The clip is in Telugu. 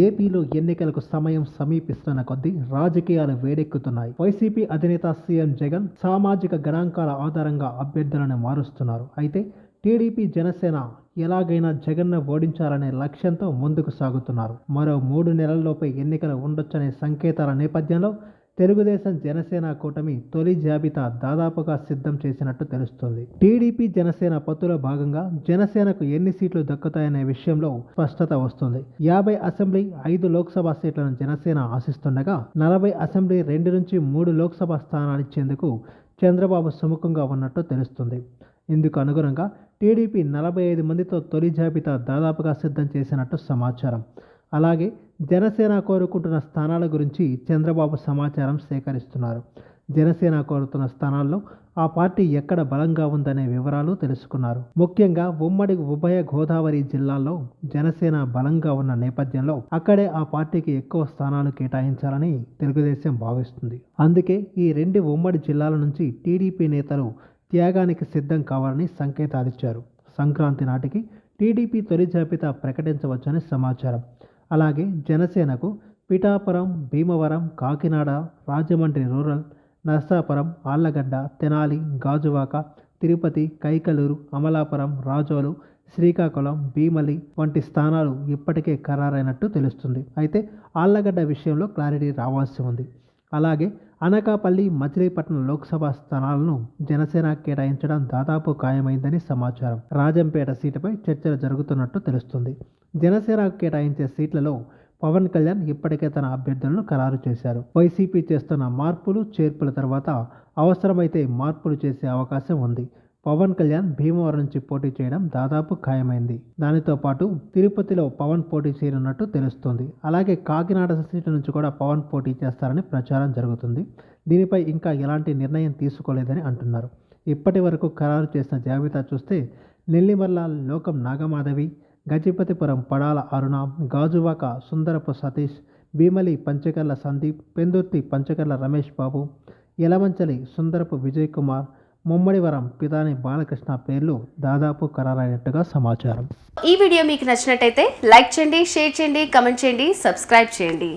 ఏపీలో ఎన్నికలకు సమయం సమీపిస్తున్న కొద్దీ రాజకీయాలు వేడెక్కుతున్నాయి. వైసీపీ అధినేత సీఎం జగన్ సామాజిక గణాంకాల ఆధారంగా అభ్యర్థులను మారుస్తున్నారు. అయితే టీడీపీ, జనసేన ఎలాగైనా జగన్ను ఓడించాలనే లక్ష్యంతో ముందుకు సాగుతున్నారు. మరో 3 నెలల్లోపే ఎన్నికలు ఉండొచ్చనే సంకేతాల నేపథ్యంలో తెలుగుదేశం, జనసేన కూటమి తొలి జాబితా దాదాపుగా సిద్ధం చేసినట్టు తెలుస్తోంది. టీడీపీ, జనసేన పొత్తులో భాగంగా జనసేనకు ఎన్ని సీట్లు దక్కుతాయనే విషయంలో స్పష్టత వస్తుంది. 50 అసెంబ్లీ, 5 లోక్సభ సీట్లను జనసేన ఆశిస్తుండగా 40 అసెంబ్లీ, 2 నుంచి 3 లోక్సభ స్థానాలు ఇచ్చేందుకు చంద్రబాబు సుముఖంగా ఉన్నట్టు తెలుస్తుంది. ఇందుకు అనుగుణంగా టీడీపీ 45 మందితో తొలి జాబితా దాదాపుగా సిద్ధం చేసినట్టు సమాచారం. అలాగే జనసేన కోరుకుంటున్న స్థానాల గురించి చంద్రబాబు సమాచారం సేకరిస్తున్నారు. జనసేన కోరుతున్న స్థానాల్లో ఆ పార్టీ ఎక్కడ బలంగా ఉందనే వివరాలు తెలుసుకున్నారు. ముఖ్యంగా ఉమ్మడి ఉభయ గోదావరి జిల్లాల్లో జనసేన బలంగా ఉన్న నేపథ్యంలో అక్కడే ఆ పార్టీకి ఎక్కువ స్థానాలు కేటాయించాలని తెలుగుదేశం భావిస్తుంది. అందుకే ఈ 2 ఉమ్మడి జిల్లాల నుంచి టీడీపీ నేతలు త్యాగానికి సిద్ధం కావాలని సంకేతాలిచ్చారు. సంక్రాంతి నాటికి టీడీపీ తొలి జాబితా ప్రకటించవచ్చని సమాచారం. అలాగే జనసేనకు పిఠాపురం, భీమవరం, కాకినాడ, రాజమండ్రి రూరల్, నర్సాపురం, ఆళ్లగడ్డ, తెనాలి, గాజువాక, తిరుపతి, కైకలూరు, అమలాపురం, రాజోలు, శ్రీకాకుళం, భీమలి వంటి స్థానాలు ఇప్పటికే ఖరారైనట్టు తెలుస్తుంది. అయితే ఆళ్లగడ్డ విషయంలో క్లారిటీ రావాల్సి ఉంది. అలాగే అనకాపల్లి, మచిలీపట్నం లోక్సభ స్థానాలను జనసేన కేటాయించడం దాదాపు ఖాయమైందని సమాచారం. రాజంపేట సీటుపై చర్చలు జరుగుతున్నట్టు తెలుస్తుంది. జనసేన కేటాయించే సీట్లలో పవన్ కళ్యాణ్ ఇప్పటికే తన అభ్యర్థులను ఖరారు చేశారు. వైసీపీ చేస్తున్న మార్పులు, చేర్పుల తర్వాత అవసరమైతే మార్పులు చేసే అవకాశం ఉంది. పవన్ కళ్యాణ్ భీమవరం నుంచి పోటీ చేయడం దాదాపు ఖాయమైంది. దానితో పాటు తిరుపతిలో పవన్ పోటీ చేయనున్నట్టు తెలుస్తుంది. అలాగే కాకినాడ సీటు నుంచి కూడా పవన్ పోటీ చేస్తారని ప్రచారం జరుగుతుంది. దీనిపై ఇంకా ఎలాంటి నిర్ణయం తీసుకోలేదని అంటున్నారు. ఇప్పటి వరకు ఖరారు చేసిన జాబితా చూస్తే నెల్లిమర్ల లోకం నాగమాధవి, గజపతిపురం పడాల అరుణ, గాజువాక సుందరపు సతీష్, భీమలి పంచకర్ల సందీప్, పెందుర్తి పంచకర్ల రమేష్ బాబు, యలమంచలి సుందరపు విజయ్ కుమార్, ముమ్మడివరం పితాని బాలకృష్ణ పేర్లు దాదాపు ఖరారైనట్టుగా సమాచారం. ఈ వీడియో మీకు నచ్చినట్టయితే లైక్ చేయండి, షేర్ చేయండి, కమెంట్ చేయండి, సబ్స్క్రైబ్ చేయండి.